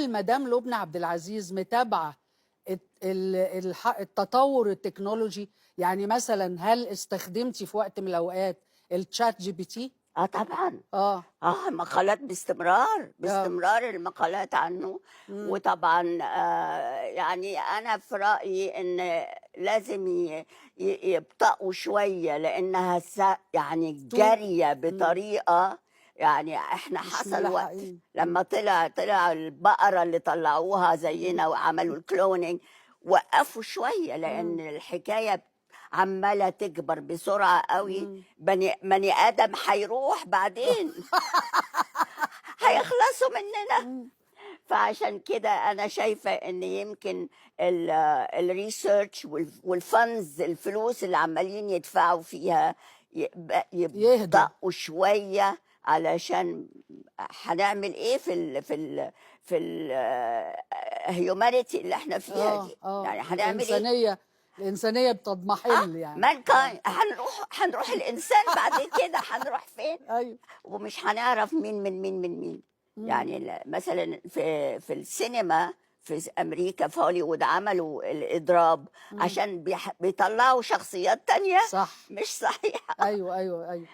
المدام لبنى عبد العزيز متابعة التطور التكنولوجي؟ يعني مثلا هل استخدمتي في وقت من الأوقات الشات جي بي تي؟ طبعًا. اه مقالات باستمرار، اه باستمرار المقالات عنه. مم. وطبعًا يعني أنا في رأيي إن لازم يبطأوا شوية لإنها يعني تو جارية مم. بطريقة. يعني إحنا مش حصل وقت ملحقين. لمّا طلع البقرة اللي طلعوها زينا وعملوا الcloning، وقّفوا شوية لإن مم. الحكاية عمّالة تكبر بسرعة أوي. مم. بني آدم هيروح بعدين، اه هيخلصوا مننا. مم. فعشان كده أنا شايفة إن يمكن الresearch والfunds، الفلوس اللي عمّالين يدفعوا فيها يهدوا. يبطأوا شوية، علشان هنعمل إيه في ال humanity اللي إحنا فيها اه دي، اه يعني هنعمل إيه؟ الإنسانية بتضمحل يعني. اه mankind هنروح الإنسان بعد كده هنروح فين؟ ايوه. ومش هنعرف مين من مين من مين. مم. يعني مثلا في السينما في أمريكا، في هوليوود، عملوا الإضراب مم. عشان بيطلعوا شخصيات تانية صح. مش صحيحة. ايوه ايوه ايوه.